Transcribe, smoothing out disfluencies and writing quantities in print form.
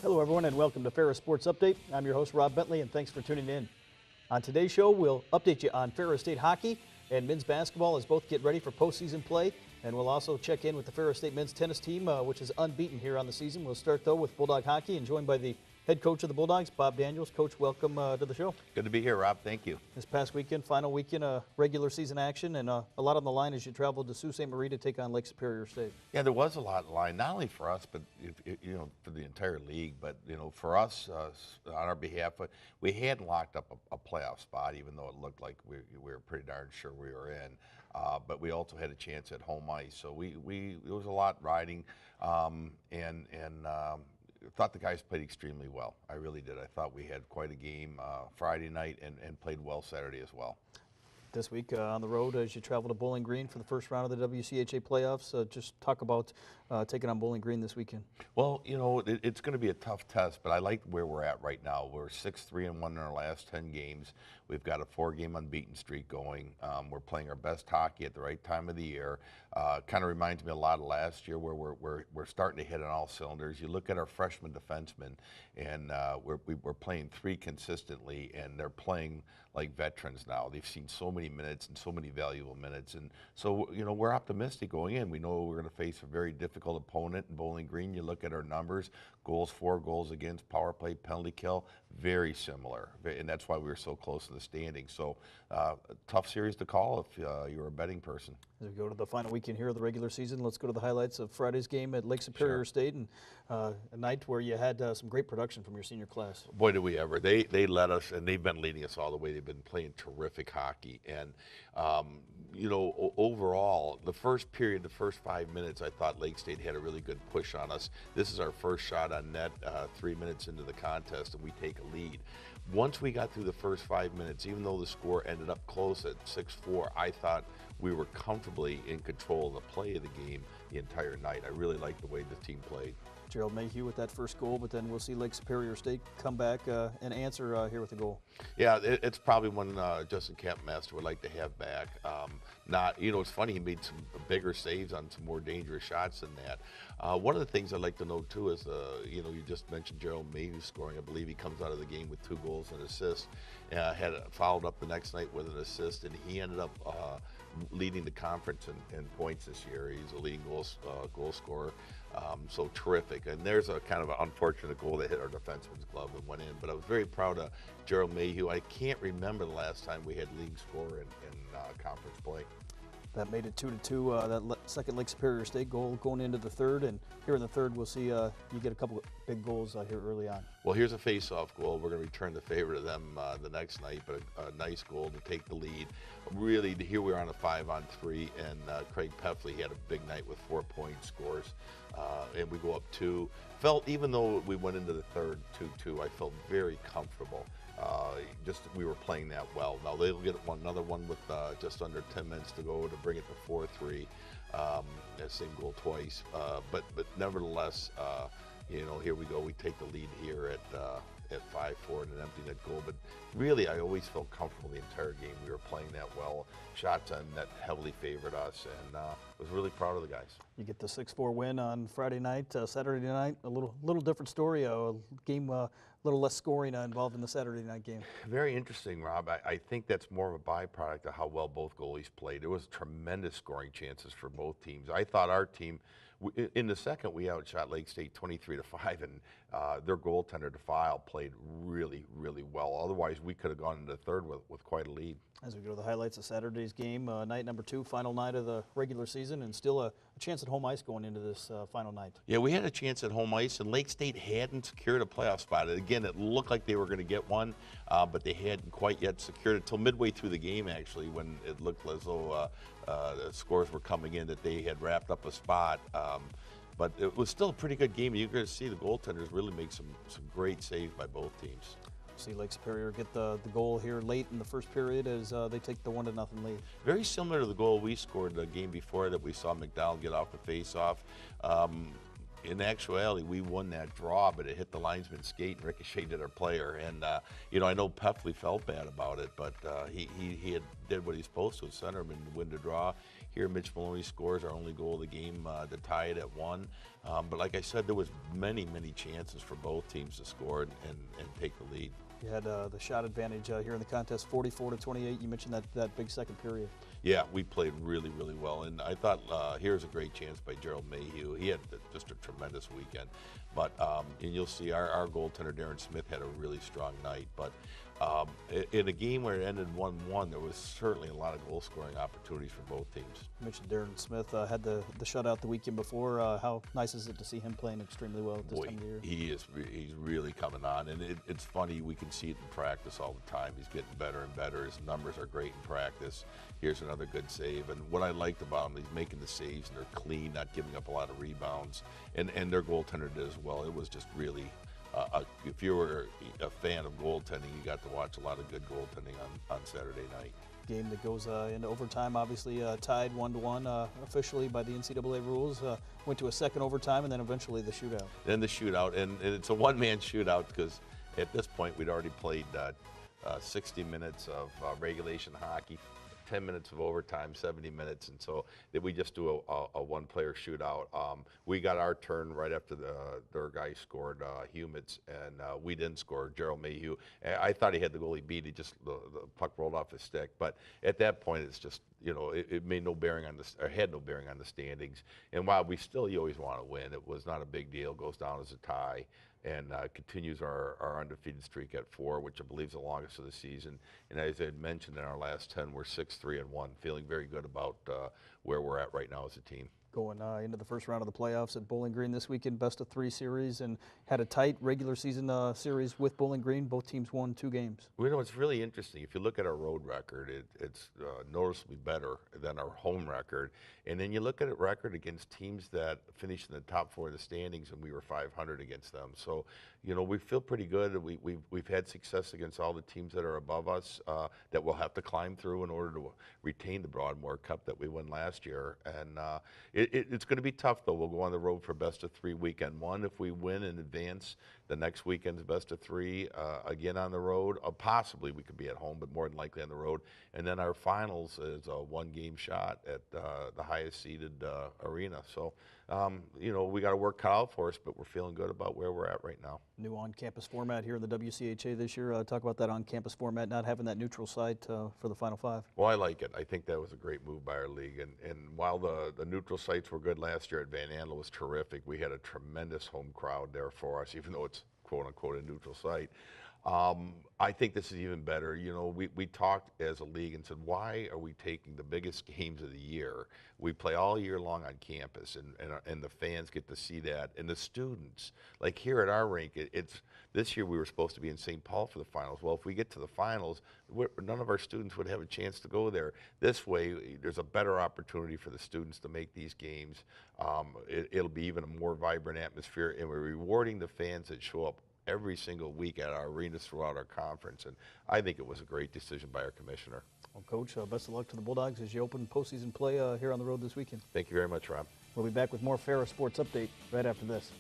Hello, everyone, and welcome to Ferris Sports Update. I'm your host, Rob Bentley, and thanks for tuning in. On today's show, we'll update you on Ferris State hockey and men's basketball as both get ready for postseason play. And we'll also check in with the Ferris State men's tennis team, which is unbeaten here on the season. We'll start, though, with Bulldog Hockey and joined by the head coach of the Bulldogs, Bob Daniels. Coach, welcome to the show. Good to be here, Rob. Thank you. This past weekend, final weekend of regular season action, and a lot on the line as you traveled to Sault Ste. Marie to take on Lake Superior State. Yeah, there was a lot in line, not only for us, but for the entire league. But for us, on our behalf, we hadn't locked up a playoff spot, even though it looked like we were pretty darn sure we were in. But we also had a chance at home ice, so it was a lot riding, and thought the guys played extremely well. I really did. I thought we had quite a game Friday night and played well Saturday as well. This week on the road as you travel to Bowling Green for the first round of the WCHA playoffs. Just talk about taking on Bowling Green this weekend. Well, it's going to be a tough test, but I like where we're at right now. We're 6-3-1 in our last 10 games. We've got a 4-game unbeaten streak going. We're playing our best hockey at the right time of the year. Kind of reminds me a lot of last year where we're starting to hit on all cylinders. You look at our freshman defensemen, and we're playing 3 consistently, and they're playing like veterans now. They've seen so many minutes and so many valuable minutes, and so we're optimistic going in. We know we're going to face a very difficult opponent in Bowling Green. You look at our numbers: goals, 4 goals against, power play, penalty kill, very similar, and that's why we were so close in the standings. So a tough series to call if you're a betting person. As we go to the final weekend here of the regular season, let's go to the highlights of Friday's game at Lake Superior State, and a night where you had some great production from your senior class. Boy, did we ever. They led us, and they've been leading us all the way. They've been playing terrific hockey. And, overall, the first period, the first 5 minutes, I thought Lake State had a really good push on us. This is our first shot on net 3 minutes into the contest, and we take a lead. Once we got through the first 5 minutes, even though the score ended up close at 6-4, I thought we were comfortably in control of the play of the game the entire night. I really liked the way the team played. Gerald Mayhew with that first goal, but then we'll see Lake Superior State come back and answer here with a goal. Yeah, it's probably one Justin Campmaster would like to have back. It's funny, he made some bigger saves on some more dangerous shots than that. One of the things I'd like to note too is, you just mentioned Gerald Mayhew scoring. I believe he comes out of the game with 2 goals and an assist. Had followed up the next night with an assist, and he ended up leading the conference in points this year. He's a leading goal scorer. So terrific. And there's a kind of an unfortunate goal that hit our defenseman's glove and went in. But I was very proud of Gerald Mayhew. I can't remember the last time we had league score in conference play. That made it 2-2. That second Lake Superior State goal going into the third, and here in the third we'll see you get a couple of big goals here early on. Well, here's a face-off goal. We're going to return the favor to them the next night, but a nice goal to take the lead. Really, here we are on a 5-on-3, and Craig Peffley had a big night with 4 point scores, and we go up 2. Even though we went into the third 2-2, I felt very comfortable. We were playing that well. Now they'll get another one with just under 10 minutes to go to bring it to 4-3. Same goal twice, but nevertheless, here we go. We take the lead here at 5-4 and an empty net goal. But really, I always felt comfortable the entire game. We were playing that well. Shots on net heavily favored us, and was really proud of the guys. You get the 6-4 win on Friday night. Saturday night, a little different story. A game a little less scoring involved in the Saturday night game. Very interesting, Rob. I think that's more of a byproduct of how well both goalies played. There was tremendous scoring chances for both teams. I thought our team, in the second, we outshot Lake State 23-5, and their goaltender Defile played really, really well. Otherwise, we could have gone into the third with quite a lead. As we go to the highlights of Saturday's game, night number 2, final night of the regular season, and still a chance at home ice going into this final night. Yeah, we had a chance at home ice, and Lake State hadn't secured a playoff spot. Again, it looked like they were going to get one, but they hadn't quite yet secured it until midway through the game, actually, when it looked as though the scores were coming in that they had wrapped up a spot. But it was still a pretty good game. You're going to see the goaltenders really make some great saves by both teams. See Lake Superior get the goal here late in the first period as they take the 1-0 lead. Very similar to the goal we scored the game before that we saw McDowell get off the face-off. In actuality, we won that draw, but it hit the linesman's skate and ricocheted at our player. And I know Peffley felt bad about it, but he did what he's supposed to, center him and win the draw. here. Mitch Maloney scores our only goal of the game to tie it at 1. But like I said, there was many chances for both teams to score and take the lead. You had the shot advantage here in the contest, 44-28. You mentioned that big second period. Yeah, we played really well, and I thought here's a great chance by Gerald Mayhew. He had just a tremendous weekend. But and you'll see our goaltender Darren Smith had a really strong night. But in a game where it ended 1-1, there was certainly a lot of goal-scoring opportunities for both teams. You mentioned Darren Smith had the shutout the weekend before. How nice is it to see him playing extremely well at this time of year? He's really coming on, and it's funny. We can see it in practice all the time. He's getting better and better. His numbers are great in practice. Here's another good save, and what I liked about him, he's making the saves, and they're clean, not giving up a lot of rebounds, and their goaltender did as well. It was just really. If you were a fan of goaltending, you got to watch a lot of good goaltending on Saturday night. Game that goes into overtime, obviously tied 1-1 officially by the NCAA rules. Went to a second overtime and then eventually the shootout. Then the shootout, and it's a one-man shootout because at this point we'd already played 60 minutes of regulation hockey, 10 minutes of overtime, 70 minutes, and so we just do a one-player shootout. We got our turn right after their guy scored, Humans, and we didn't score. Gerald Mayhew, I thought he had the goalie beat. He just the puck rolled off his stick, but at that point, it's just it made no bearing on or had no bearing on the standings. And while you always want to win, it was not a big deal. Goes down as a tie. And continues our undefeated streak at 4, which I believe is the longest of the season. And as I had mentioned, in our last 10, we're 6-3-1, feeling very good about where we're at right now as a team. Going into the first round of the playoffs at Bowling Green this weekend, best-of-3 series, and had a tight regular season series with Bowling Green. Both teams won 2 games. Well, it's really interesting. If you look at our road record, it's noticeably better than our home record. And then you look at a record against teams that finished in the top 4 of the standings, and we were 500 against them. So, we feel pretty good. We've had success against all the teams that are above us that we'll have to climb through in order to retain the Broadmoor Cup that we won last year. And it's going to be tough, though. We'll go on the road for best-of-3 weekend 1. If we win and advance, the next weekend's best-of-3 again on the road. Possibly we could be at home, but more than likely on the road. And then our finals is a 1-game shot at the highest-seeded arena. So, we got to work cut out for us, but we're feeling good about where we're at right now. New on-campus format here in the WCHA this year. Talk about that on-campus format, not having that neutral site for the Final 5. Well, I like it. I think that was a great move by our league. And while the neutral sites were good last year at Van Andel was terrific, we had a tremendous home crowd there for us, even though it's quote-unquote a neutral site. I think this is even better. We talked as a league and said, why are we taking the biggest games of the year? We play all year long on campus, and the fans get to see that. And the students, like here at our rink, this year we were supposed to be in St. Paul for the finals. Well, if we get to the finals, none of our students would have a chance to go there. This way, there's a better opportunity for the students to make these games. It'll be even a more vibrant atmosphere, and we're rewarding the fans that show up every single week at our arenas throughout our conference, and I think it was a great decision by our commissioner. Well, Coach, best of luck to the Bulldogs as you open postseason play here on the road this weekend. Thank you very much, Rob. We'll be back with more Ferris Sports Update right after this.